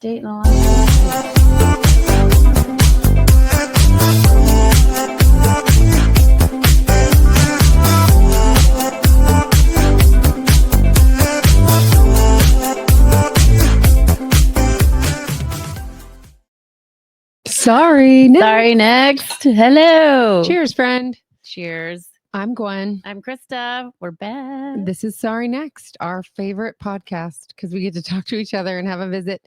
Date in the last. Sorry, Next. Hello. Cheers, friend. Cheers. I'm Guenn. I'm Krista. We're back. This is Sorry Next, our favorite podcast because we get to talk to each other and have a visit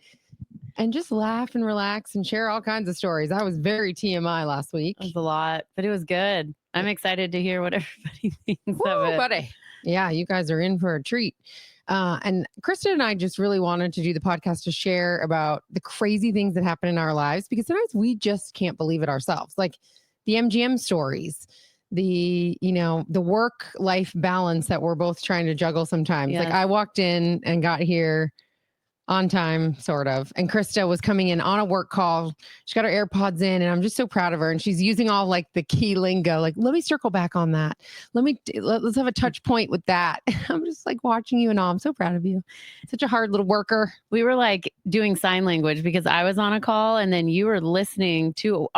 and just laugh and relax and share all kinds of stories. I was very TMI last week. It was a lot, but it was good. I'm excited to hear what everybody thinks of it. Buddy. Yeah, you guys are in for a treat. And Krista and I just really wanted to do the podcast to share about the crazy things that happen in our lives because sometimes we just can't believe it ourselves. Like the MGM stories, the work-life balance that we're both trying to juggle sometimes. Yes. Like I walked in and got here on time, sort of. And Krista was coming in on a work call. She got her AirPods in, and I'm just so proud of her. And she's using all like the key lingo. Like, let me circle back on that. Let's have a touch point with that. I'm just like watching you and all. I'm so proud of you. Such a hard little worker. We were like doing sign language because I was on a call and then you were listening to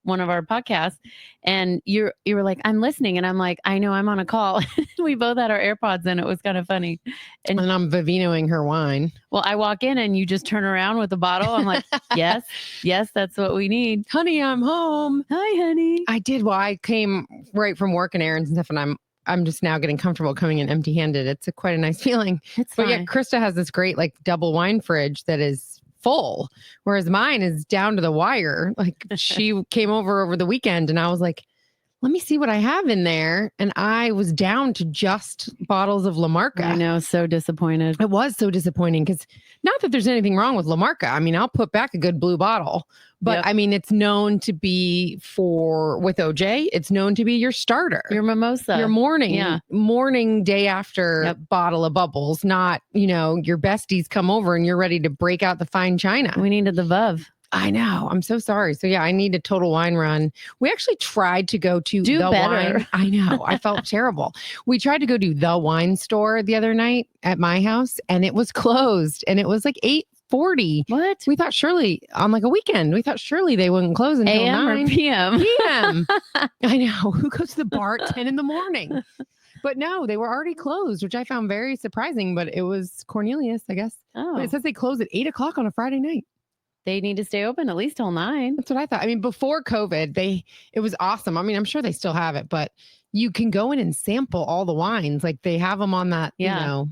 one of our podcasts and you were like, I'm listening. And I'm like, I know I'm on a call. We both had our AirPods in. It was kind of funny. And I'm Vivinoing her wine. Well, I walk in and you just turn around with a bottle. I'm like, yes, that's what we need. Honey, I'm home. Hi, honey. I did. Well, I came right from work and errands and stuff, and I'm just now getting comfortable coming in empty-handed. It's quite a nice feeling. But yeah, Krista has this great like double wine fridge that is full, whereas mine is down to the wire. Like she came over the weekend and I was like, let me see what I have in there. And I was down to just bottles of La Marca. I know, so disappointed. It was so disappointing because not that there's anything wrong with La Marca. I mean, I'll put back a good blue bottle, but I mean, it's known to be with OJ, it's known to be your starter. Your mimosa. Your morning day after bottle of bubbles, not, your besties come over and you're ready to break out the fine china. We needed the Veuve. I know. I'm so sorry. So yeah, I need a total wine run. We actually tried to go to the wine. I know. I felt terrible. We tried to go to the wine store the other night at my house and it was closed and it was like 8:40. What? We thought surely on like a weekend, they wouldn't close until AM 9 or PM. PM. I know. Who goes to the bar at 10 in the morning? But no, they were already closed, which I found very surprising, but it was Cornelius, I guess. Oh. But it says they close at 8:00 on a Friday night. They need to stay open at least till 9. That's what I thought. I mean, before COVID, it was awesome. I mean, I'm sure they still have it, but you can go in and sample all the wines. Like they have them on that, and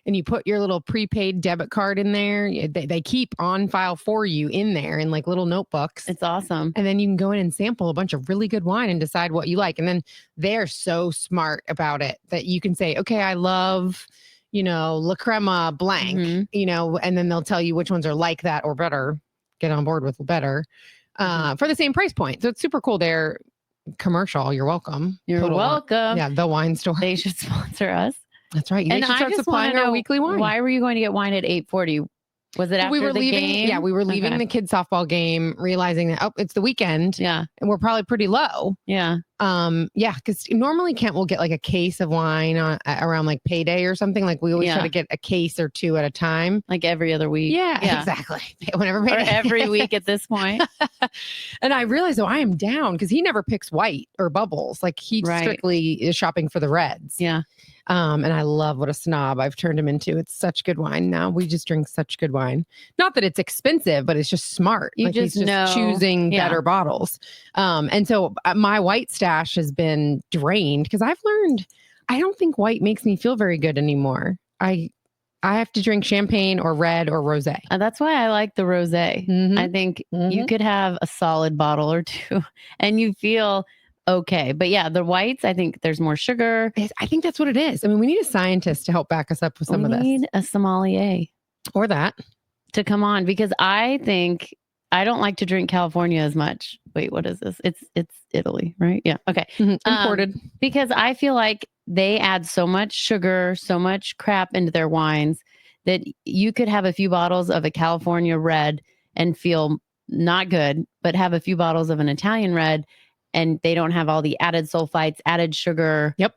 you put your little prepaid debit card in there. They keep on file for you in there in like little notebooks. It's awesome. And then you can go in and sample a bunch of really good wine and decide what you like. And then they're so smart about it that you can say, okay, I love, La Crema blank, and then they'll tell you which ones are like that or better. Get on board with better for the same price point. So it's super cool. They're commercial. You're welcome. You're welcome. Yeah, the wine store. They should sponsor us. That's right. They should start supplying our weekly wine. Why were you going to get wine at 8:40? Was it after the game? Yeah, we were leaving the kids' softball game, realizing that it's the weekend. Yeah, and we're probably pretty low. Yeah. Because normally Kent will get like a case of wine around like payday or something. Like we always try to get a case or two at a time, like every other week. Yeah. Exactly. Whenever payday. Or every week at this point. And I realized I am down because he never picks white or bubbles. Like he strictly is shopping for the reds. Yeah. And I love what a snob I've turned him into. It's such good wine now. We just drink such good wine. Not that it's expensive, but it's just smart. He's just choosing better bottles. And so my white stash has been drained because I've learned I don't think white makes me feel very good anymore. I have to drink champagne or red or rosé. That's why I like the rosé. Mm-hmm. I think you could have a solid bottle or two and you feel okay. But yeah, the whites, I think there's more sugar. I think that's what it is. I mean, we need a scientist to help back us up with some of this. We need a sommelier. Or that. To come on, because I think I don't like to drink California as much. Wait, what is this? It's Italy, right? Yeah. Okay. Imported. Because I feel like they add so much sugar, so much crap into their wines that you could have a few bottles of a California red and feel not good, but have a few bottles of an Italian red and they don't have all the added sulfites, added sugar. Yep.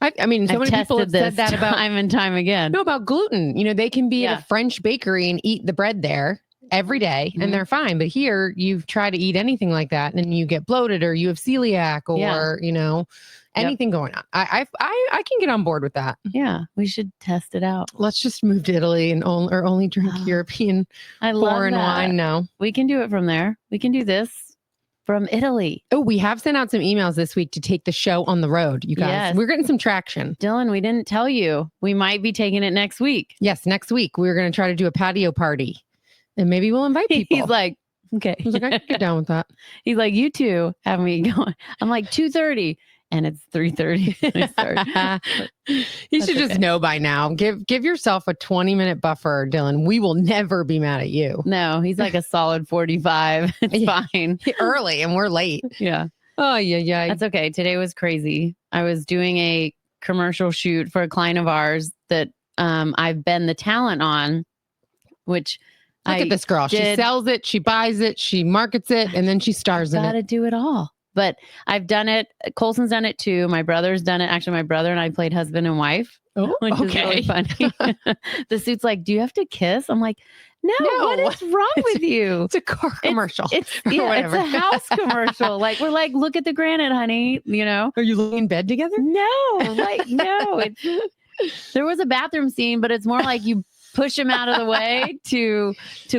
I mean, so many people have said that about time and time again. No, about gluten. They can be at a French bakery and eat the bread there. every day and they're fine. But here you try to eat anything like that and you get bloated or you have celiac or, anything going on. I can get on board with that. Yeah. We should test it out. Let's just move to Italy and only drink European foreign wine. No, we can do it from there. We can do this from Italy. Oh, we have sent out some emails this week to take the show on the road, you guys. Yes. We're getting some traction. Dylan, we didn't tell you. We might be taking it next week. Yes, next week. We're going to try to do a patio party. And maybe we'll invite people. He's like, okay. I was like, I can get down with that. He's like, you two have me going. I'm like, 2:30. And it's 3:30. You should just know by now. Give yourself a 20-minute buffer, Dylan. We will never be mad at you. No, he's like a solid 45. It's fine. Early and we're late. Yeah. Oh, yeah. That's okay. Today was crazy. I was doing a commercial shoot for a client of ours that I've been the talent on, which Look at this girl. She sells it, she buys it, she markets it, and then she stars in it. Gotta do it all. But I've done it. Colson's done it too. My brother's done it. Actually, my brother and I played husband and wife, which is really funny. The suit's like, do you have to kiss? I'm like, no. What is wrong with you? It's a car commercial. It's a house commercial. Like, we're like, look at the granite, honey. Are you laying in bed together? No. There was a bathroom scene, but it's more like you push him out of the way to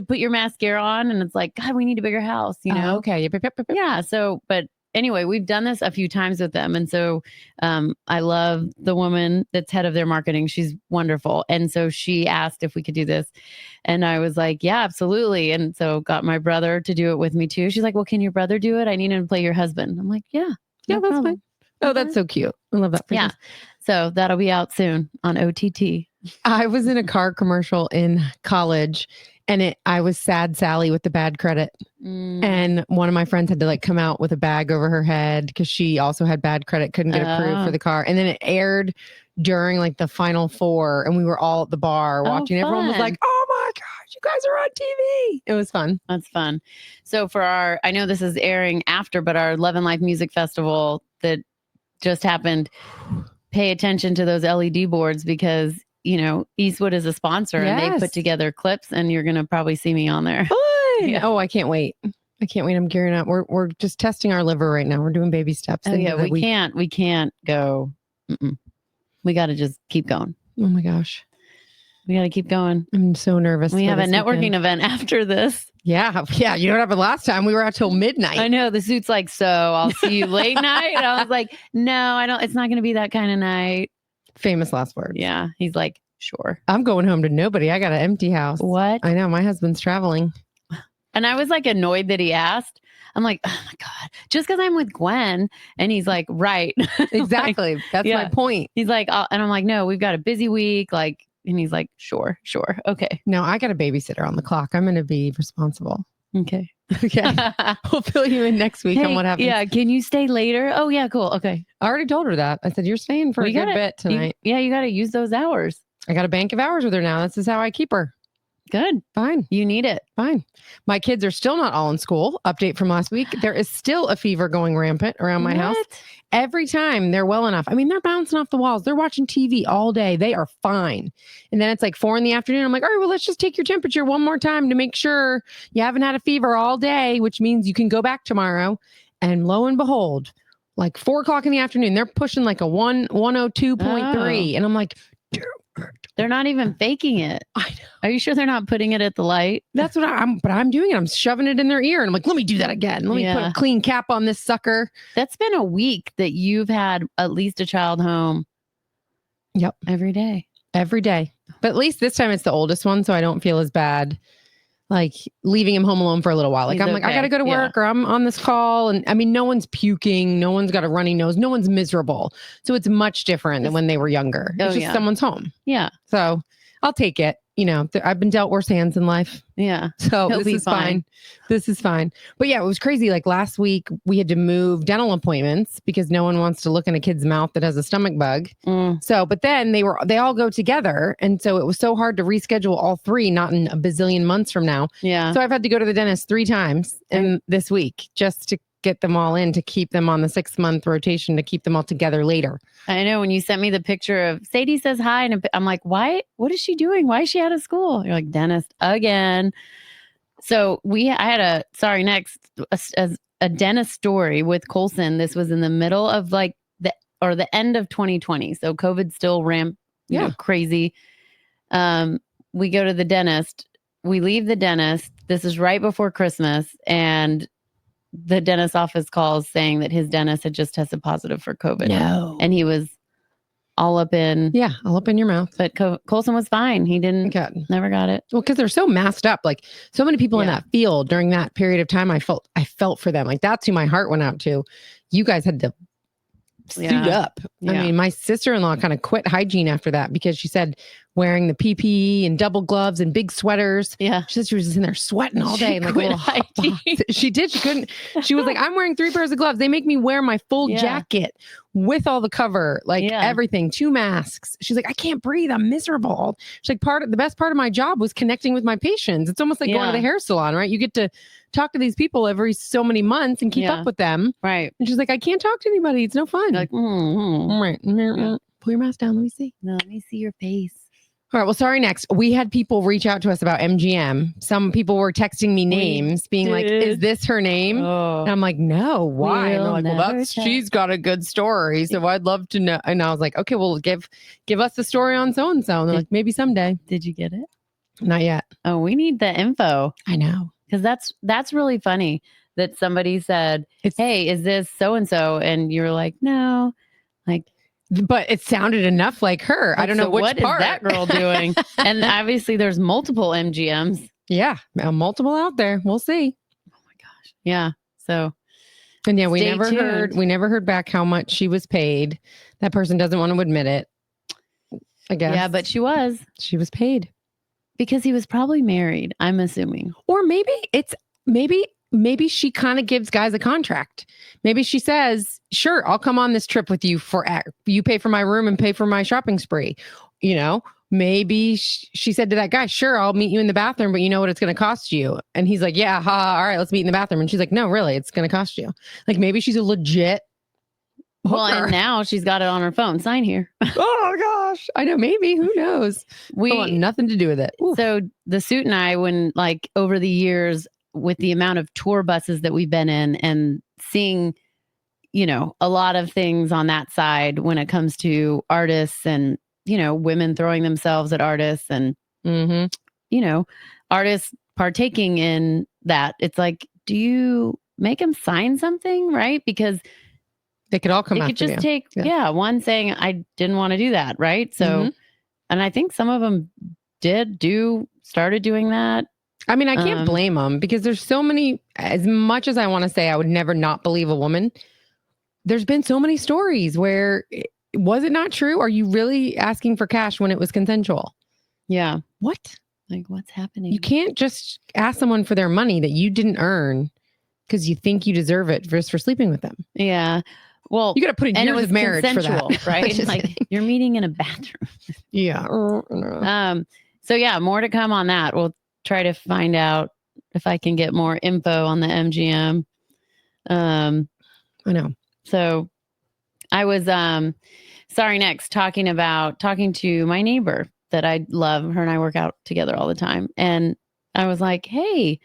put your mascara on. And it's like, God, we need a bigger house, Okay. Yeah. So, but anyway, we've done this a few times with them. And so I love the woman that's head of their marketing. She's wonderful. And so she asked if we could do this. And I was like, yeah, absolutely. And so got my brother to do it with me too. She's like, well, can your brother do it? I need him to play your husband. I'm like, yeah, that's fine. Oh, that's so cute. I love that. Yeah. So that'll be out soon on OTT. I was in a car commercial in college and I was sad Sally with the bad credit. And one of my friends had to come out with a bag over her head because she also had bad credit, couldn't get approved for the car. And then it aired during the final four and we were all at the bar watching. Everyone was like, oh my gosh, you guys are on TV. It was fun. That's fun. So for I know this is airing after, but our Lovin Life Music Festival that just happened, pay attention to those LED boards because Eastwood is a sponsor and they put together clips and you're going to probably see me on there. Yeah. Oh, I can't wait. I'm gearing up. We're just testing our liver right now. We're doing baby steps. Oh yeah. We can't go. We got to just keep going. Oh my gosh. We got to keep going. I'm so nervous. We have a networking event after this. Yeah. Yeah. You know what happened last time? We were out till midnight. I know. The suit's like, so I'll see you late night. And I was like, no, I don't. It's not going to be that kind of night. Famous last words. Yeah. He's like, sure. I'm going home to nobody. I got an empty house. What? I know. My husband's traveling. And I was annoyed that he asked. I'm like, oh my God, just because I'm with Guenn. And he's like, right. Exactly. That's my point. He's like, and I'm like, no, we've got a busy week. And he's like, sure. Okay. No, I got a babysitter on the clock. I'm going to be responsible. Okay. We'll fill you in next week on what happens. Yeah. Can you stay later? Oh yeah. Cool. Okay. I already told her that. I said, you're staying for a good bit tonight. You got to use those hours. I got a bank of hours with her now. This is how I keep her. Good. Fine. You need it. Fine. My kids are still not all in school. Update from last week. There is still a fever going rampant around my house. Every time they're well enough. I mean, they're bouncing off the walls. They're watching TV all day. They are fine. And then it's 4 PM. I'm like, all right, well, let's just take your temperature one more time to make sure you haven't had a fever all day, which means you can go back tomorrow. And lo and behold, 4 PM, they're pushing a 102.3. And I'm like, they're not even faking it. I know. Are you sure they're not putting it at the light? That's what I'm doing it. I'm shoving it in their ear and I'm like, let me do that again. Let me put a clean cap on this sucker. That's been a week that you've had at least a child home. Yep. Every day. But at least this time it's the oldest one. So I don't feel as bad leaving him home alone for a little while. I got to go to work or I'm on this call. And I mean, no one's puking. No one's got a runny nose. No one's miserable. So it's much different than when they were younger. It's just someone's home. Yeah. So I'll take it. I've been dealt worse hands in life. Yeah. So this is fine. This is fine. But yeah, it was crazy. Last week we had to move dental appointments because no one wants to look in a kid's mouth that has a stomach bug. So, but then they all go together. And so it was so hard to reschedule all 3, not in a bazillion months from now. Yeah. So I've had to go to the dentist 3 times in this week just to get them all in, to keep them on the 6-month rotation, to keep them all together later. I know when you sent me the picture of Sadie says hi, and I'm like, why? What is she doing? Why is she out of school? You're like, dentist again. So I had a dentist story with Coulson. This was in the middle of like the end of 2020. So COVID still crazy. We go to the dentist. We leave the dentist. This is right before Christmas. And the dentist office calls saying that his dentist had just tested positive for COVID. No. And he was all up in your mouth. But Coulson was fine. He never got it. Well, because they're so masked up. Like so many people in that field during that period of time, I felt for them. Like that's who my heart went out to. You guys had to suit up. I mean, my sister-in-law kind of quit hygiene after that because she said wearing the PPE and double gloves and big sweaters. Yeah. She said she was just in there sweating all day. She quit hygiene. She did. She couldn't. She was like, I'm wearing 3 pairs of gloves. They make me wear my full jacket with all the cover, everything, 2 masks. She's like, I can't breathe. I'm miserable. She's like, the best part of my job was connecting with my patients. It's almost like going to the hair salon, right? You get to talk to these people every so many months and keep up with them. Right. And she's like, I can't talk to anybody. It's no fun. Like, right. Pull your mask down. Let me see. No, let me see your face. All right. Well, sorry. Next, we had people reach out to us about MGM. Some people were texting me names, being like, "Is this her name?" And I'm like, "No, why?" And they're like, "Well, she's got a good story, so I'd love to know." And I was like, "Okay, well, give us the story on so and so." And they're like, "Maybe someday." Did you get it? Not yet. Oh, we need the info. I know, because that's really funny that somebody said, "Hey, is this so and so?" And you're like, "No," like. But it sounded enough like her. I don't know which part. What is that girl doing? And obviously there's multiple MGMs. Yeah, multiple out there. We'll see. Oh my gosh. Yeah. So. And we never heard back how much she was paid. That person doesn't want to admit it, I guess. Yeah, but she was paid. Because he was probably married, I'm assuming. Or maybe she kind of gives guys a contract. Maybe she says, sure, I'll come on this trip with you you pay for my room and pay for my shopping spree. You know, maybe she said to that guy, sure, I'll meet you in the bathroom, but you know what it's going to cost you. And he's like, yeah, all right, let's meet in the bathroom. And she's like, no, really, it's going to cost you. Like maybe she's a legit hooker. Well, and now she's got it on her phone. Sign here. Oh gosh. I know. Maybe. Who knows? We want nothing to do with it. Oof. So the suit and I, when like over the years, with the amount of tour buses that we've been in and seeing, a lot of things on that side when it comes to artists and, women throwing themselves at artists and, artists partaking in that. It's like, do you make them sign something? Right? Because they could all come after you. It could just take, one saying, I didn't want to do that. Right. So, and I think some of them started doing that. I mean, I can't blame them because there's so many, as much as I want to say I would never not believe a woman, there's been so many stories where, was it not true? Are you really asking for cash when it was consensual? Yeah. What? Like, what's happening? You can't just ask someone for their money that you didn't earn because you think you deserve it just for sleeping with them. Yeah. Well, you got to put in years of marriage for that. Right? Like you're meeting in a bathroom. Yeah. So yeah, more to come on that. We'll try to find out if I can get more info on the MGM. I know. So I was talking to my neighbor that I love. Her and I work out together all the time. And I was like, hey,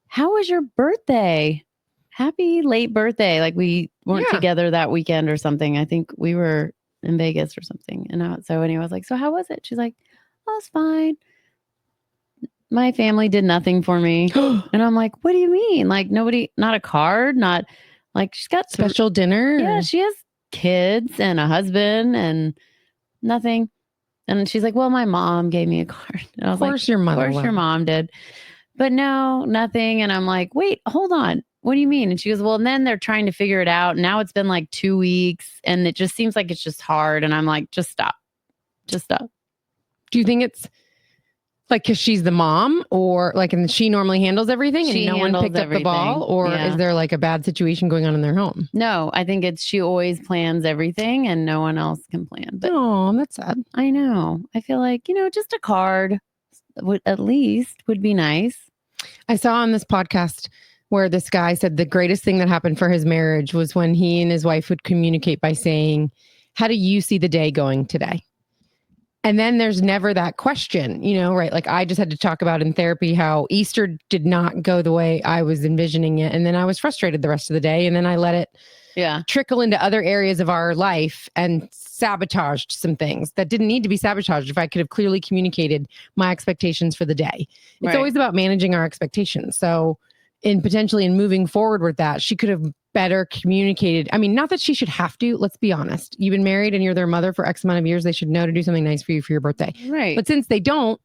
how was your birthday? Happy late birthday. Like we weren't together that weekend or something. I think we were in Vegas or something. And so anyway, I was like, so how was it? She's like, oh, it's fine. My family did nothing for me. And I'm like, what do you mean? Like nobody, not a card, not like she's got special dinner. Yeah. She has kids and a husband and nothing. And she's like, well, my mom gave me a card. And I was like, your mother. Of course your mom did. But no, nothing. And I'm like, wait, hold on. What do you mean? And she goes, well, and then they're trying to figure it out. Now it's been like 2 weeks and it just seems like it's just hard. And I'm like, just stop. Do you think it's like, cause she's the mom or like, and she normally handles everything and no one picked up the ball or is there like a bad situation going on in their home? No, I think she always plans everything and no one else can plan. But oh, that's sad. I know. I feel like, just a card would be nice. I saw on this podcast where this guy said the greatest thing that happened for his marriage was when he and his wife would communicate by saying, how do you see the day going today? And then there's never that question, right? Like I just had to talk about in therapy how Easter did not go the way I was envisioning it. And then I was frustrated the rest of the day. And then I let it trickle into other areas of our life and sabotaged some things that didn't need to be sabotaged if I could have clearly communicated my expectations for the day. It's always about managing our expectations. So in moving forward with that, she could have better communicated. I mean, not that she should have to, let's be honest. You've been married and you're their mother for X amount of years. They should know to do something nice for you for your birthday. Right. But since they don't,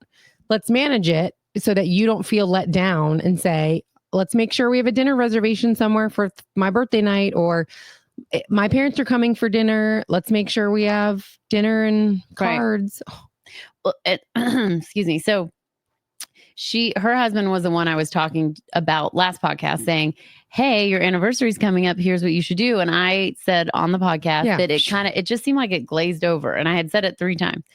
let's manage it so that you don't feel let down and say, let's make sure we have a dinner reservation somewhere for my birthday night, or my parents are coming for dinner. Let's make sure we have dinner and cards. Well, excuse me. So her husband was the one I was talking about last podcast saying, hey, your anniversary's coming up. Here's what you should do. And I said on the podcast that it just seemed like it glazed over. And I had said it 3 times.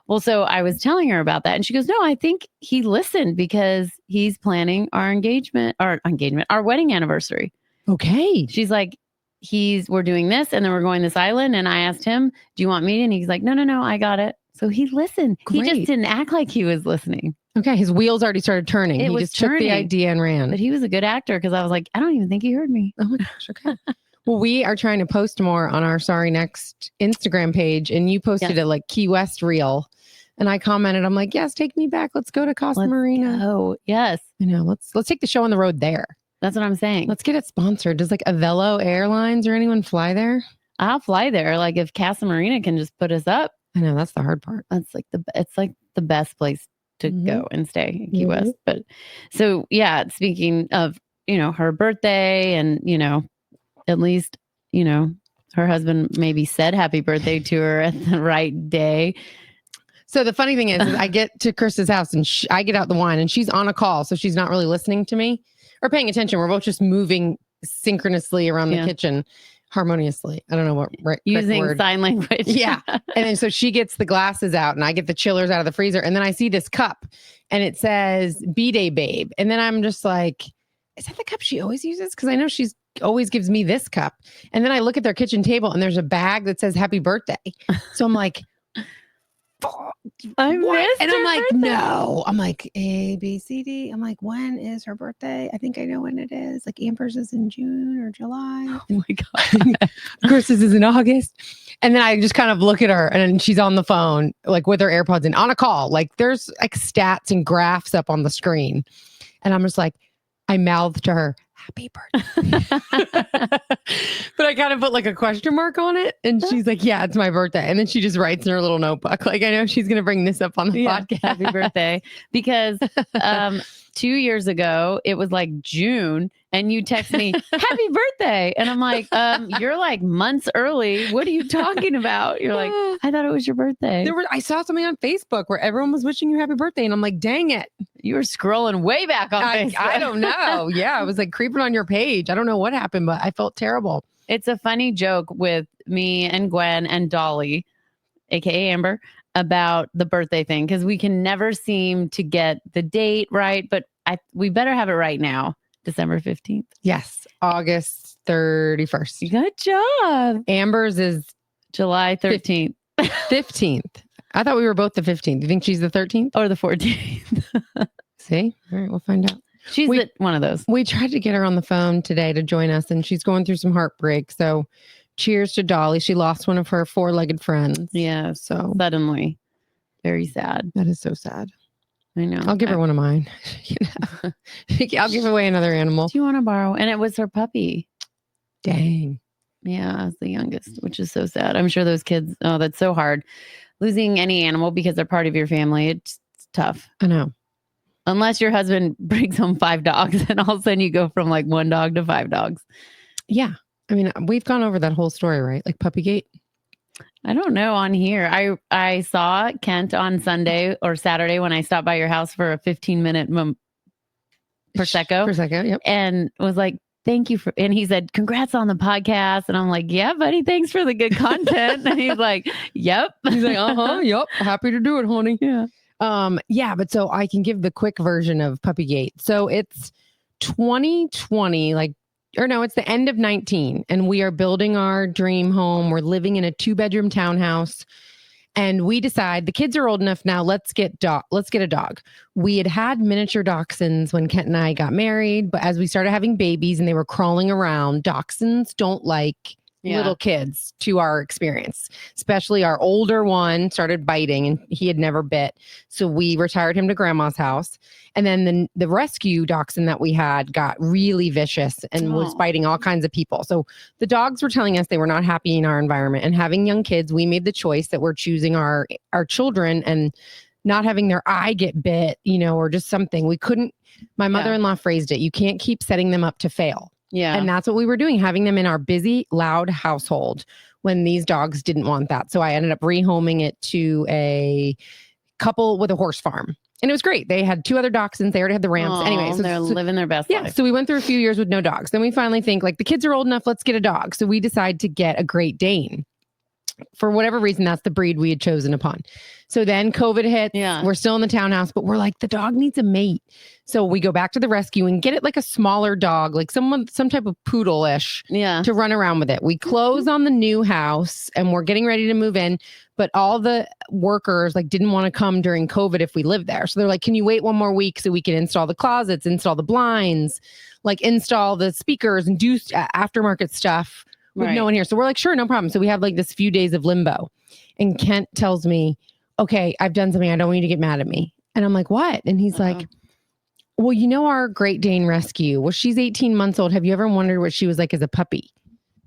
Well, so I was telling her about that and she goes, no, I think he listened because he's planning our wedding anniversary. Okay. She's like, we're doing this and then we're going this island. And I asked him, do you want me? And he's like, no, I got it. So he listened. Great. He just didn't act like he was listening. Okay. His wheels already started turning. He just took the idea and ran. But he was a good actor because I was like, I don't even think he heard me. Oh my gosh. Okay. Well, we are trying to post more on our Sorry Next Instagram page, and you posted a Key West reel, and I commented, I'm like, yes, take me back. Let's go to Casa Marina. Oh, yes. I know. Let's take the show on the road there. That's what I'm saying. Let's get it sponsored. Does Avello Airlines or anyone fly there? I'll fly there. Like if Casa Marina can just put us up. I know that's the hard part. That's it's the best place to go and stay in Key West. But so yeah, speaking of, her birthday and, at least, her husband maybe said happy birthday to her at the right day. So the funny thing is I get to Krista's house and I get out the wine and she's on a call. So she's not really listening to me or paying attention. We're both just moving synchronously around the kitchen harmoniously. I don't know what using word. Sign language. Yeah. And then so she gets the glasses out and I get the chillers out of the freezer. And then I see this cup and it says B-Day Babe. And then I'm just like, is that the cup she always uses? Because I know she's always gives me this cup. And then I look at their kitchen table and there's a bag that says happy birthday. So I'm like, I missed and I'm like, birthday. no. I'm like, A, B, C, D. I'm like, when is her birthday? I think I know when it is. Like Amber's is in June or July. Oh my God. Krista's is in August. And then I just kind of look at her and she's on the phone, like with her AirPods in on a call. Like there's like stats and graphs up on the screen. And I'm just like, I mouthed to her, happy birthday. But I kind of put like a question mark on it. And she's like, yeah, it's my birthday. And then she just writes in her little notebook. Like, I know she's going to bring this up on the podcast. Happy birthday. Because 2 years ago, it was like June and you text me, happy birthday. And I'm like, you're like months early. What are you talking about? You're like, I thought it was your birthday. I saw something on Facebook where everyone was wishing you happy birthday. And I'm like, dang it. You were scrolling way back on Facebook. I don't know. Yeah. I was like creeping on your page. I don't know what happened, but I felt terrible. It's a funny joke with me and Guenn and Dolly, aka Amber, about the birthday thing because we can never seem to get the date right, but we better have it right now. December 15th. Yes. August 31st. Good job. Amber's is July 13th. 15th. I thought we were both the 15th. Do you think she's the 13th? Or the 14th? See? All right, we'll find out. She's one of those. We tried to get her on the phone today to join us, and she's going through some heartbreak. So cheers to Dolly. She lost one of her 4-legged friends. Yeah. So suddenly. Very sad. That is so sad. I know. I'll give her one of mine. I'll give away another animal. Do you want to borrow? And it was her puppy. Dang. Yeah, it's the youngest, which is so sad. I'm sure those kids, that's so hard. Losing any animal because they're part of your family, it's tough. I know. Unless your husband brings home 5 dogs and all of a sudden you go from like 1 dog to 5 dogs. Yeah. I mean, we've gone over that whole story, right? Like Puppygate. I don't know on here. I saw Kent on Sunday or Saturday when I stopped by your house for a 15-minute Prosecco. Yep. And was like, thank you and he said, congrats on the podcast. And I'm like, yeah, buddy, thanks for the good content. And he's like, yep. He's like, yep. Happy to do it, honey. Yeah. But so I can give the quick version of Puppygate. So it's 2020, it's the end of 19 and we are building our dream home. We're living in a 2-bedroom townhouse And we decide the kids are old enough now. Let's get a dog. We had miniature dachshunds when Kent and I got married, but as we started having babies and they were crawling around, dachshunds don't like little kids to our experience, especially our older one started biting and he had never bit. So we retired him to grandma's house. And then the rescue dachshund that we had got really vicious and was biting all kinds of people. So the dogs were telling us they were not happy in our environment. And having young kids, we made the choice that we're choosing our children and not having their eye get bit, or just something. We couldn't, my mother-in-law phrased it, you can't keep setting them up to fail. Yeah. And that's what we were doing, having them in our busy, loud household when these dogs didn't want that. So I ended up rehoming it to a couple with a horse farm. And it was great. They had 2 other dachshunds. They already had the ramps. Anyway, so they're living their best life. So we went through a few years with no dogs. Then we finally think like the kids are old enough. Let's get a dog. So we decide to get a Great Dane. For whatever reason, that's the breed we had chosen upon. So then COVID hit. Yeah. We're still in the townhouse, but we're like, the dog needs a mate. So we go back to the rescue and get it like a smaller dog, like some type of poodle-ish to run around with it. We close on the new house and we're getting ready to move in, but all the workers didn't want to come during COVID if we lived there. So they're like, can you wait one more week so we can install the closets, install the blinds, install the speakers and do aftermarket stuff with no one here. So we're like, sure, no problem. So we have this few days of limbo. And Kent tells me, okay, I've done something. I don't want you to get mad at me. And I'm like, what? And he's like, well, our Great Dane rescue, well, she's 18 months old. Have you ever wondered what she was like as a puppy?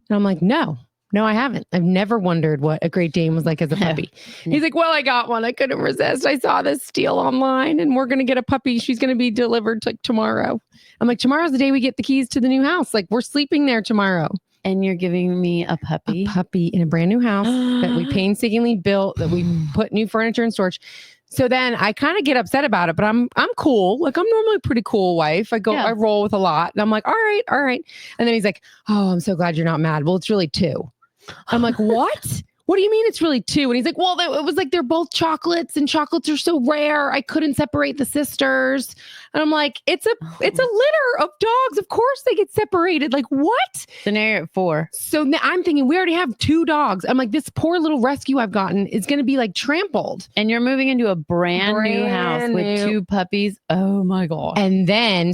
And I'm like, no, I haven't. I've never wondered what a Great Dane was like as a puppy. He's like, well, I got one. I couldn't resist. I saw this steal online and we're going to get a puppy. She's going to be delivered tomorrow. I'm like, tomorrow's the day we get the keys to the new house. We're sleeping there tomorrow. And you're giving me a puppy? A puppy in a brand new house that we painstakingly built, that we put new furniture in storage. So then I kind of get upset about it, but I'm cool. I'm normally a pretty cool wife. I roll with a lot. And I'm like, all right. And then he's like, oh, I'm so glad you're not mad. Well, it's really 2. I'm like, what? What do you mean it's really 2? And he's like, well, it was they're both chocolates and chocolates are so rare. I couldn't separate the sisters. And I'm like, it's a litter of dogs. Of course they get separated. What? So now you're at 4. So now I'm thinking we already have 2 dogs. I'm like, this poor little rescue I've gotten is going to be trampled. And you're moving into a brand new house with 2 puppies. Oh my God. And then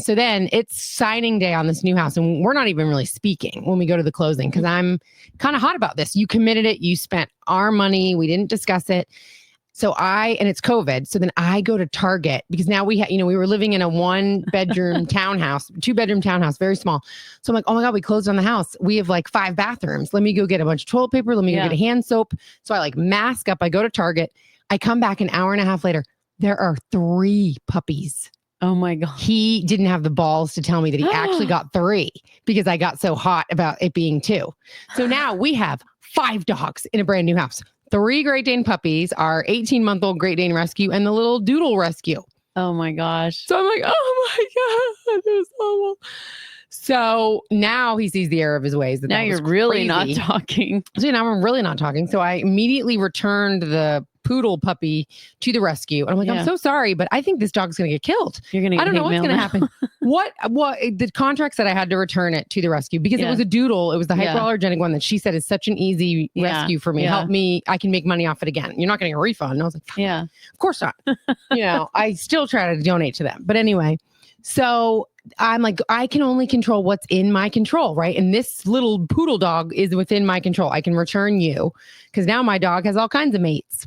it's signing day on this new house. And we're not even really speaking when we go to the closing because I'm kind of hot about this. You committed it. You spent our money. We didn't discuss it. And it's COVID. So then I go to Target because now we were living in a 1-bedroom townhouse, 2-bedroom townhouse, very small. So I'm like, oh my God, we closed on the house. We have 5 bathrooms. Let me go get a bunch of toilet paper. Let me go get a hand soap. So I mask up. I go to Target. I come back an hour and a half later. There are 3 puppies. Oh my God. He didn't have the balls to tell me that he actually got 3 because I got so hot about it being 2. So now we have 5 dogs in a brand new house. 3 Great Dane puppies, our 18-month-old Great Dane rescue, and the little doodle rescue. Oh my gosh. So I'm like, oh my God, that was awful. So now he sees the error of his ways. Now you're really not talking. So now I'm really not talking. So I immediately returned the poodle puppy to the rescue. And I'm like, I'm so sorry, but I think this dog's going to get killed. You're going to get I don't know what's going to happen. What the contract said I had to return it to the rescue because it was a doodle. It was the hypoallergenic one that she said is such an easy rescue for me. Help me. I can make money off it again. You're not getting a refund. And I was like, yeah, of course not. I still try to donate to them. But anyway, so I'm like, I can only control what's in my control, right? And this little poodle dog is within my control. I can return you because now my dog has all kinds of mates.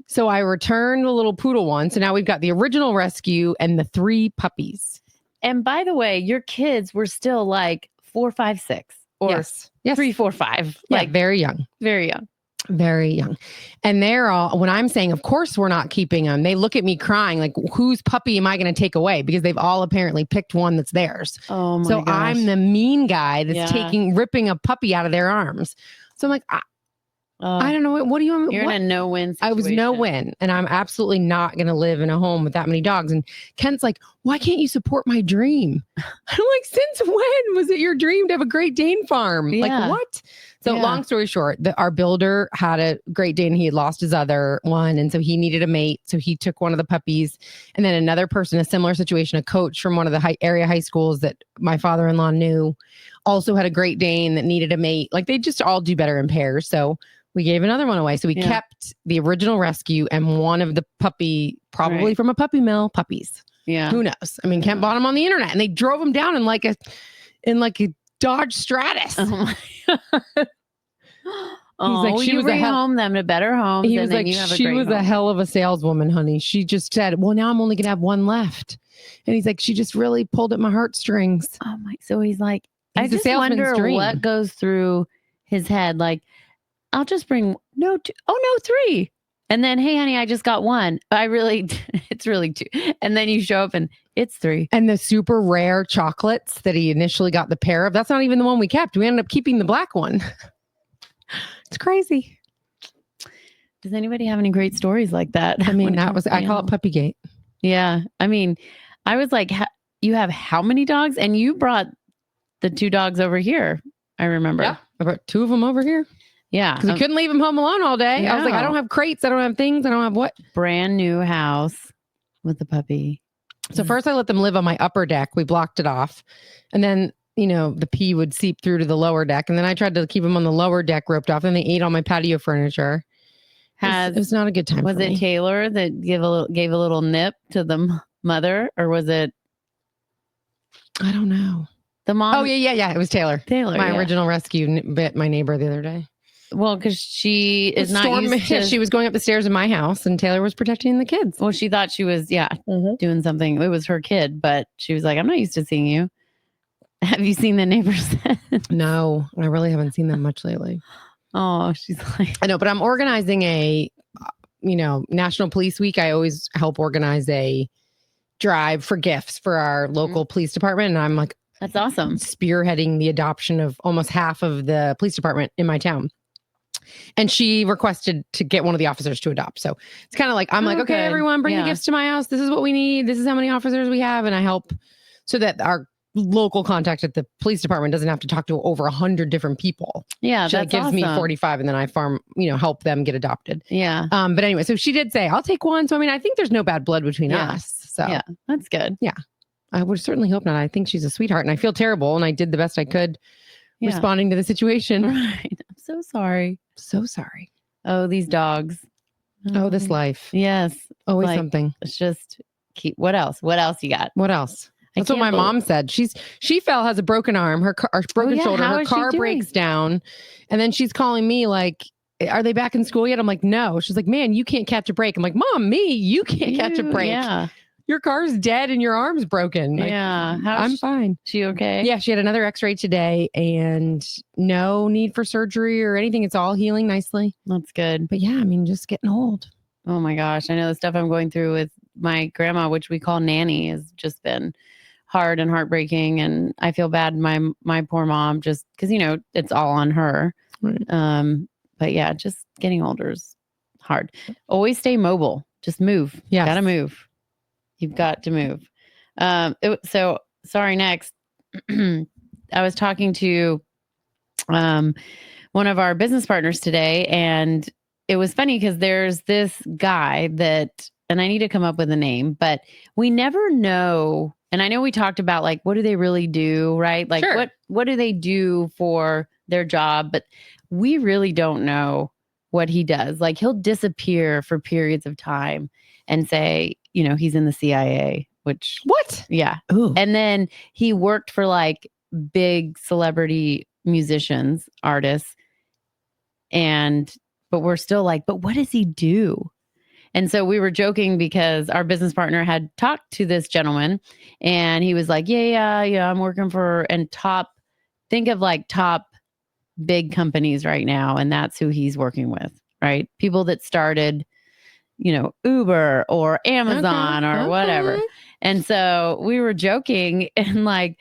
So I returned the little poodle one. So now we've got the original rescue and the 3 puppies. And by the way, your kids were still 4, 5, 6 or yes. 3, 4, 5. Very young. Very young. Very young. And they're all, when I'm saying, of course, we're not keeping them, they look at me crying, whose puppy am I going to take away? Because they've all apparently picked one that's theirs. Oh my gosh. I'm the mean guy that's ripping a puppy out of their arms. So I'm like, I don't know. What do you want? You're in a no-win situation. I was no-win. And I'm absolutely not going to live in a home with that many dogs. And Kent's like, why can't you support my dream? I'm like, since when was it your dream to have a Great Dane farm? Yeah. What? So long story short, our builder had a Great Dane. He had lost his other one. And so he needed a mate. So he took one of the puppies. And then another person, a similar situation, a coach from one of the area high schools that my father-in-law knew, also had a Great Dane that needed a mate. They just all do better in pairs. So We gave another one away. So we kept the original rescue and one of the puppy, probably from a puppy mill, puppies. Yeah. Who knows? I mean, Kent bought them on the internet and they drove them down in like a Dodge Stratus. Oh my God. He's like, you rehome them to better homes. He was like, she was a hell of a saleswoman, honey. She just said, well, now I'm only going to have one left. And he's like, she just really pulled at my heartstrings. Oh my. So he's like, I just wonder what goes through his head. Like, I'll just bring no 3. And then, hey, honey, I just got 1. It's really 2. And then you show up and it's 3. And the super rare chocolates that he initially got the pair of, that's not even the one we kept. We ended up keeping the black one. It's crazy. Does anybody have any great stories like that? I mean, I call it Puppygate. Yeah. I mean, I was like, you have how many dogs? And you brought the 2 dogs over here. I remember. Yeah. I brought 2 of them over here. Yeah. Because we couldn't leave them home alone all day. No. I was like, I don't have crates. I don't have things. I don't have what? Brand new house with the puppy. So first I let them live on my upper deck. We blocked it off. And then, the pee would seep through to the lower deck. And then I tried to keep them on the lower deck roped off. And they ate all my patio furniture. It was not a good time. Was it Taylor that gave a little nip to the mother, or was it? I don't know. The mom? Oh yeah. It was Taylor. My original rescue bit my neighbor the other day. Well, because she is not used to... She was going up the stairs in my house and Taylor was protecting the kids. Well, she thought she was, doing something. It was her kid, but she was like, I'm not used to seeing you. Have you seen the neighbors? No, I really haven't seen them much lately. Oh, she's like... I know, but I'm organizing a, National Police Week. I always help organize a drive for gifts for our local police department. And I'm like... That's awesome. Spearheading the adoption of almost half of the police department in my town. And she requested to get one of the officers to adopt. So it's kind of like, I'm like, okay, everyone bring the gifts to my house. This is what we need. This is how many officers we have. And I help so that our local contact at the police department doesn't have to talk to over 100 different people. Yeah. She gives me 45 and then I help them get adopted. Yeah. But anyway, so she did say, I'll take one. So, I mean, I think there's no bad blood between us. So yeah, that's good. Yeah. I would certainly hope not. I think she's a sweetheart and I feel terrible. And I did the best I could responding to the situation. Right. I'm so sorry. So sorry. Oh, these dogs. Oh, this life. Yes. Always something. It's just what else? What else you got? What else? That's what my mom said. She has a broken arm, her broken shoulder, her car breaks down. And then she's calling me like, are they back in school yet? I'm like, no. She's like, man, you can't catch a break. I'm like, Mom, you can't catch a break. Yeah. Your car's dead and your arm's broken. Like, yeah. I'm fine. She okay? Yeah. She had another x-ray today and no need for surgery or anything. It's all healing nicely. That's good. But yeah, I mean, just getting old. Oh my gosh. I know the stuff I'm going through with my grandma, which we call Nanny, has just been hard and heartbreaking. And I feel bad. My poor mom, just because, it's all on her. Right. But yeah, just getting older is hard. Always stay mobile. Just move. Yeah. Gotta move. You've got to move. So sorry, next. I was talking to one of our business partners today, and it was funny because there's this guy that, and I need to come up with a name, but we never know. And I know we talked about like, what do they really do, right? Like what do they do for their job? But we really don't know what he does. Like he'll disappear for periods of time and say, he's in the CIA, which... What? Yeah. Ooh. And then he worked for like big celebrity musicians, artists. But we're still like, but what does he do? And so we were joking because our business partner had talked to this gentleman and he was like, yeah, I'm working for, and think of like top big companies right now. And that's who he's working with, right? People that started, Uber or Amazon or whatever. And so we were joking and like,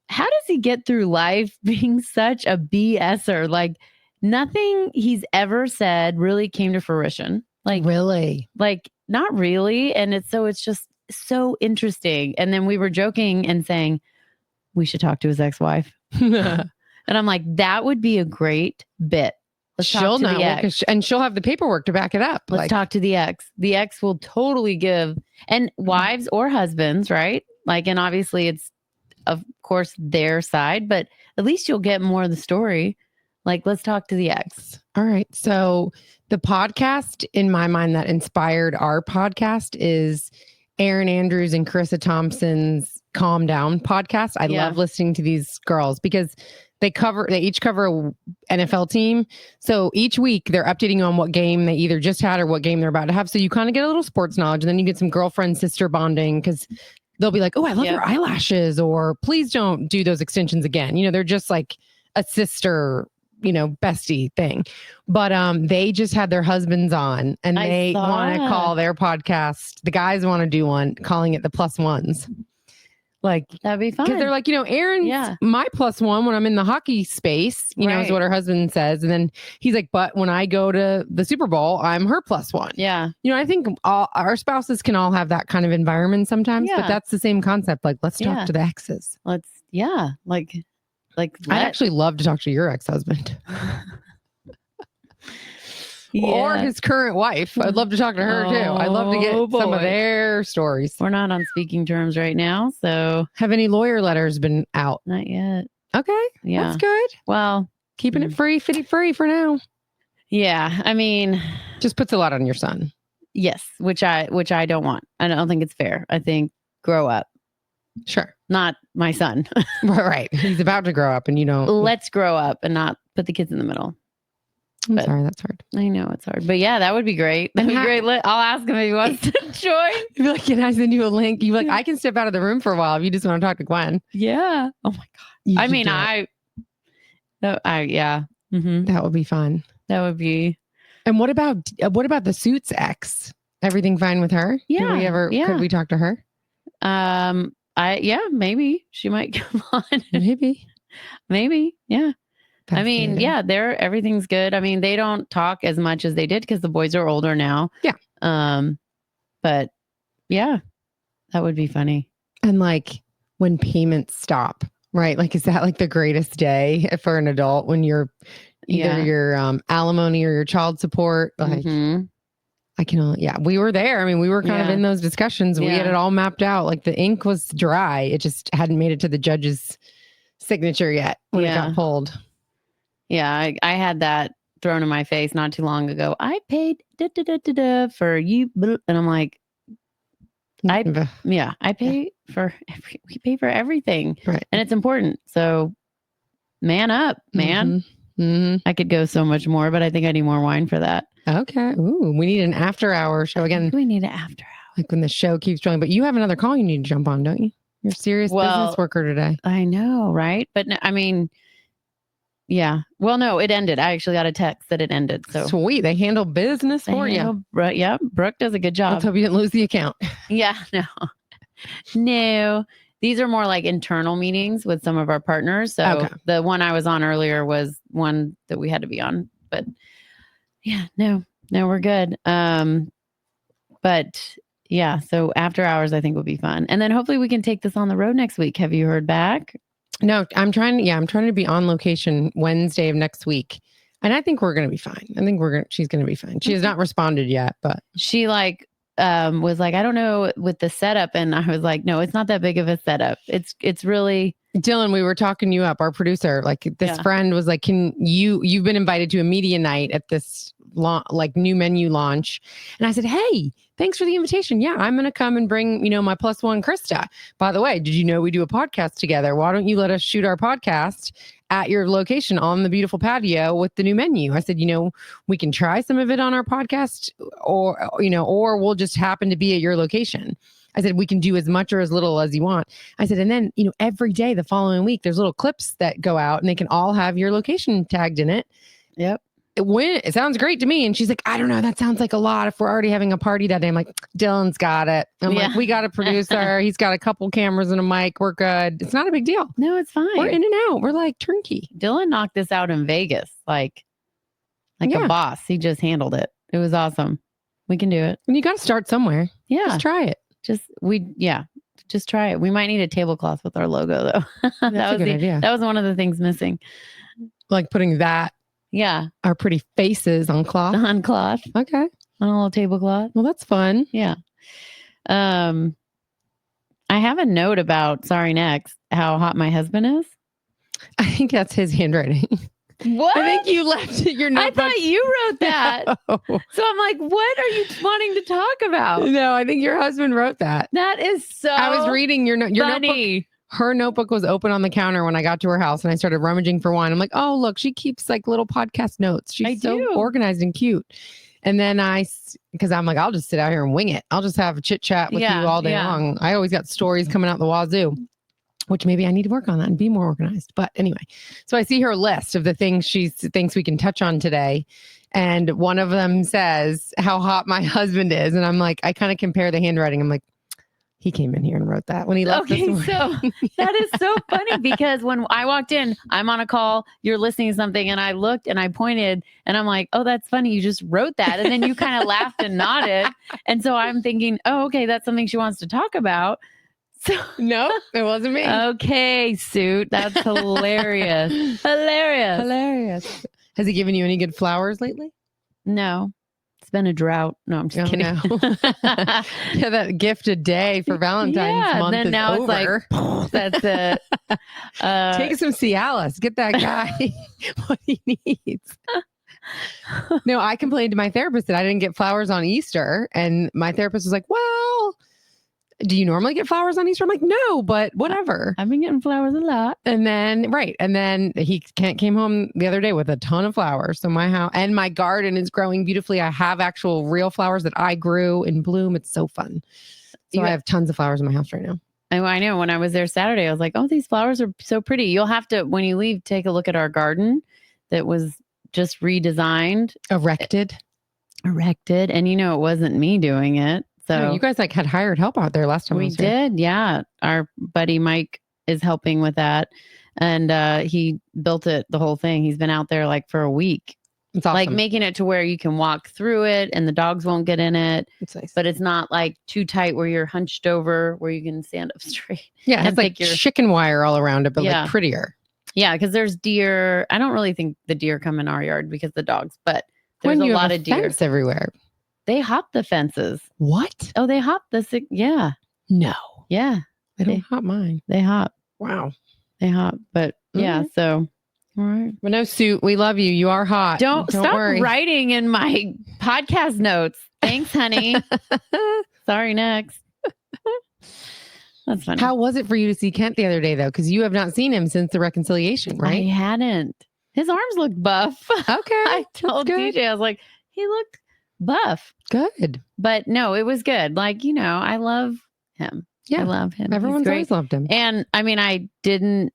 how does he get through life being such a BSer? Like nothing he's ever said really came to fruition. Like really? Like not really. And it's just so interesting. And then we were joking and saying, we should talk to his ex-wife. And I'm like, that would be a great bit. She'll know, and she'll have the paperwork to back it up. Let's talk to the ex. The ex will totally give, and wives or husbands, right? Like, and obviously it's, of course, their side, but at least you'll get more of the story. Like, let's talk to the ex. All right. So the podcast in my mind that inspired our podcast is Erin Andrews and Carissa Thompson's Calm Down podcast. I love listening to these girls because they each cover a NFL team. So each week they're updating you on what game they either just had or what game they're about to have. So you kind of get a little sports knowledge, and then you get some girlfriend sister bonding because they'll be like, oh, I love your eyelashes, or please don't do those extensions again. They're just like a sister, bestie thing. But they just had their husbands on, and they want to call their podcast, the guys want to do one, calling it the Plus Ones. Like, that'd be fun. Because they're like, Erin's my plus one when I'm in the hockey space, is what her husband says. And then he's like, but when I go to the Super Bowl, I'm her plus one. Yeah. I think all our spouses can all have that kind of environment sometimes, but that's the same concept. Like, let's talk to the exes. Like, I'd actually love to talk to your ex-husband. Or his current wife. I'd love to talk to her too. I'd love to get some of their stories. We're not on speaking terms right now, so have any lawyer letters been out? Not yet. Okay. Yeah. That's good. Well, keeping it free for now. Yeah. I mean, just puts a lot on your son. Yes, which I don't want. I don't think it's fair. I think grow up. Sure. Not my son. Right. He's about to grow up and let's grow up and not put the kids in the middle. I'm sorry, that's hard. I know it's hard. But yeah, that would be great. That'd be great. I'll ask him if he wants to join. You'd be like, can I send you a link? You'd be like, I can step out of the room for a while if you just want to talk to Guenn. Yeah. Oh my God. I mean, yeah. Mm-hmm. That would be fun. That would be. And what about the Suits ex? Everything fine with her? Yeah. Could we talk to her? Maybe she might come on. Maybe. Yeah. I mean, everything's good. I mean, they don't talk as much as they did because the boys are older now. Yeah. But yeah, that would be funny. And like when payments stop, right? Like, is that like the greatest day for an adult when you're either your alimony or your child support? Like, we were there. I mean, we were kind of in those discussions. We had it all mapped out. Like the ink was dry. It just hadn't made it to the judge's signature yet when it got pulled. Yeah, I had that thrown in my face not too long ago. I paid for you, and I'm like, I pay for we pay for everything, right? And it's important. So, man up, man. Mm-hmm. I could go so much more, but I think I need more wine for that. Okay. Ooh, we need an after-hour show again. We need an after-hour, like when the show keeps going. But you have another call you need to jump on, don't you? You're a serious business worker today. I know, right? But I mean. Yeah. Well, no, it ended. I actually got a text that it ended. So sweet. They handle business for you. Yeah. Brooke does a good job. Let's hope you didn't lose the account. Yeah. No. These are more like internal meetings with some of our partners. So the one I was on earlier was one that we had to be on. But yeah, no, we're good. But yeah, so after hours, I think will be fun. And then hopefully we can take this on the road next week. Have you heard back? No, I'm trying to be on location Wednesday of next week. And I think we're going to be fine. I think she's going to be fine. She has not responded yet, but she was like, I don't know with the setup. And I was like, no, it's not that big of a setup. It's really Dylan, we were talking you up, our producer, like this friend was like, you've been invited to a media night at this new menu launch. And I said, hey, thanks for the invitation. Yeah, I'm going to come and bring, my plus one, Krista. By the way, did you know we do a podcast together? Why don't you let us shoot our podcast at your location on the beautiful patio with the new menu? I said, we can try some of it on our podcast or we'll just happen to be at your location. I said, we can do as much or as little as you want. I said, and then, every day the following week, there's little clips that go out and they can all have your location tagged in it. Yep. It sounds great to me. And she's like, I don't know. That sounds like a lot if we're already having a party that day. I'm like, Dylan's got it. I'm like, we got a producer. He's got a couple cameras and a mic. We're good. It's not a big deal. No, it's fine. We're in and out. We're like turnkey. Dylan knocked this out in Vegas. Like a boss. He just handled it. It was awesome. We can do it. And you got to start somewhere. Yeah. Just try it. Just try it. We might need a tablecloth with our logo though. That's a good idea. That was one of the things missing. Like putting that. Yeah. Our pretty faces on cloth. On cloth. Okay. On a little tablecloth. Well, that's fun. Yeah. I have a note about Sorry Next, how hot my husband is. I think that's his handwriting. What? I think you left your notebook. I thought you wrote that. No. So I'm like, what are you wanting to talk about? No, I think your husband wrote that. That is so I was reading your funny. notebook. Her notebook was open on the counter when I got to her house and I started rummaging for one. I'm like, oh, look, she keeps like little podcast notes. She's so organized and cute. And then because I'm like, I'll just sit out here and wing it. I'll just have a chit chat with you all day long. I always got stories coming out the wazoo, which maybe I need to work on that and be more organized. But anyway, so I see her list of the things she thinks we can touch on today. And one of them says how hot my husband is. And I'm like, I kind of compare the handwriting. I'm like, he came in here and wrote that when he left this morning. So that is so funny because when I walked in, I'm on a call, you're listening to something, and I looked and I pointed and I'm like, oh, that's funny. You just wrote that. And then you kind of laughed and nodded. And so I'm thinking, oh, okay, that's something she wants to talk about. So no, it wasn't me. Okay, Suit. That's hilarious. Hilarious. Has he given you any good flowers lately? No. It's been a drought. No, I'm just kidding. No. Yeah, that gift a day for Valentine's month then is now over. It's like, that's it. Take some Cialis. Get that guy what he needs. No, I complained to my therapist that I didn't get flowers on Easter. And my therapist was like, well, do you normally get flowers on Easter? I'm like, no, but whatever. I've been getting flowers a lot. And then he came home the other day with a ton of flowers. So my house and my garden is growing beautifully. I have actual real flowers that I grew in bloom. It's so fun. So I have tons of flowers in my house right now. I know. When I was there Saturday, I was like, oh, these flowers are so pretty. You'll have to, when you leave, take a look at our garden that was just redesigned. Erected. And it wasn't me doing it. So no, you guys had hired help out there last time. We did. Yeah. Our buddy Mike is helping with that. And he built it, the whole thing. He's been out there for a week. It's awesome. Like making it to where you can walk through it and the dogs won't get in it. It's nice. But it's not too tight where you're hunched over where you can stand up straight. Yeah. It has chicken wire all around it, but prettier. Yeah. Because there's deer. I don't really think the deer come in our yard because of the dogs, but there's a lot of deer everywhere. They hop the fences. What? Oh, they hop yeah. No. Yeah. They don't hop mine. They hop. Wow. They hop. But yeah, so all right. But no, Suit, we love you. You are hot. Don't stop worry. Writing in my podcast notes. Thanks, honey. Sorry, next. That's funny. How was it for you to see Kent the other day, though? Because you have not seen him since the reconciliation, right? I hadn't. His arms look buff. Okay. I told DJ, I was like, he looked buff. Good. But no, it was good. I love him. Yeah. I love him. Everyone's always loved him. And I didn't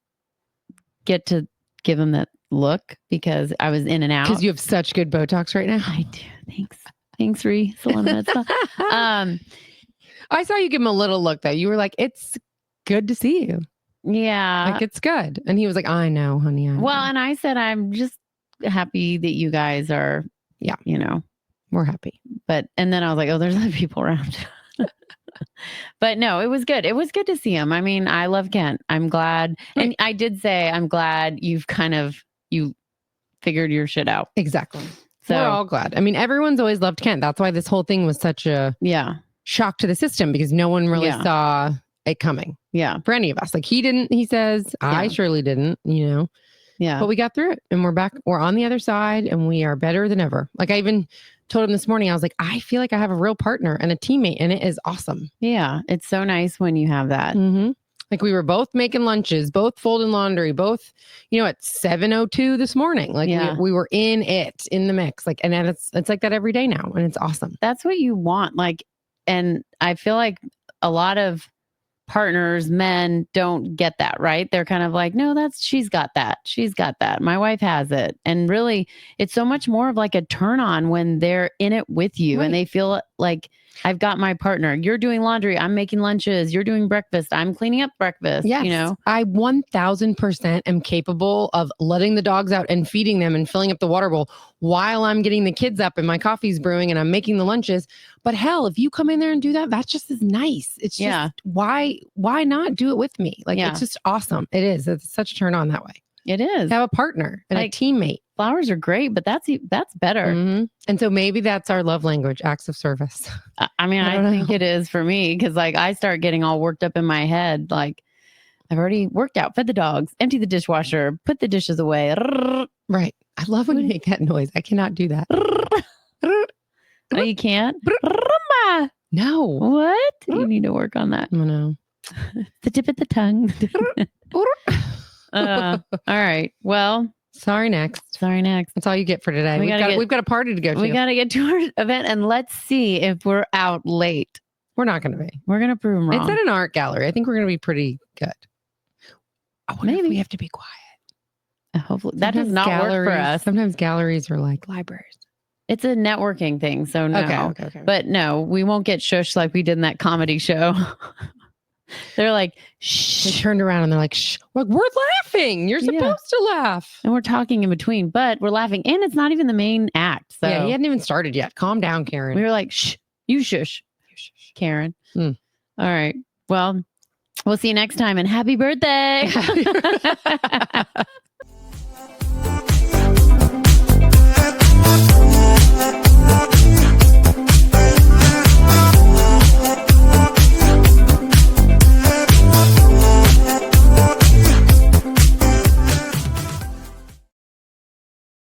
get to give him that look because I was in and out. Because you have such good Botox right now. I do. Thanks. Thanks, Ree. I saw you give him a little look, though. You were like, it's good to see you. Yeah. It's good. And he was like, I know, honey. I know. Well, and I said, I'm just happy that you guys are, we're happy. And then I was like, oh, there's other people around. But no, it was good. It was good to see him. I love Kent. I'm glad. Right. And I did say, I'm glad you figured your shit out. Exactly. So we're all glad. Everyone's always loved Kent. That's why this whole thing was such a shock to the system because no one really saw it coming. Yeah. For any of us. He didn't, he says, I surely didn't, Yeah. But we got through it and we're back. We're on the other side and we are better than ever. I even told him this morning, I was like, I feel like I have a real partner and a teammate and it is awesome. Yeah. It's so nice when you have that. Mm-hmm. We were both making lunches, both folding laundry, both, at 7:02 this morning. We were in the mix. And it's like that every day now. And it's awesome. That's what you want. And I feel like a lot of partners, men don't get that, right? They're kind of like, no, she's got that. She's got that. My wife has it. And really, it's so much more of a turn on when they're in it with you and they feel like I've got my partner. You're doing laundry. I'm making lunches. You're doing breakfast. I'm cleaning up breakfast. Yes. I 1000% am capable of letting the dogs out and feeding them and filling up the water bowl while I'm getting the kids up and my coffee's brewing and I'm making the lunches. But hell, if you come in there and do that, that's just as nice. It's just, why not do it with me? It's just awesome. It is. It's such a turn on that way. It is. Have a partner and a teammate. Flowers are great, but that's better. Mm-hmm. And so maybe that's our love language, acts of service. I think it is for me because I start getting all worked up in my head. I've already worked out, fed the dogs, emptied the dishwasher, put the dishes away. Right. I love when you make that noise. I cannot do that. Oh, you can't? No. What? You need to work on that. Oh, no. The tip of the tongue. All right. Well, sorry next. That's all you get for today. We've got a party to go to. We got to get to our event, and let's see if we're out late. We're not going to be. We're going to prove them wrong. It's at an art gallery. I think we're going to be pretty good. Maybe we have to be quiet. Hopefully. That does not work for us. Sometimes galleries are like libraries. It's a networking thing, so no. Okay. But no, we won't get shushed like we did in that comedy show. They're like, shh. They turned around and they're like, shh. We're laughing. You're supposed to laugh. And we're talking in between, but we're laughing. And it's not even the main act. So yeah, he hadn't even started yet. Calm down, Karen. We were like, shh, you shush, Karen. All right. Well, we'll see you next time, and happy birthday.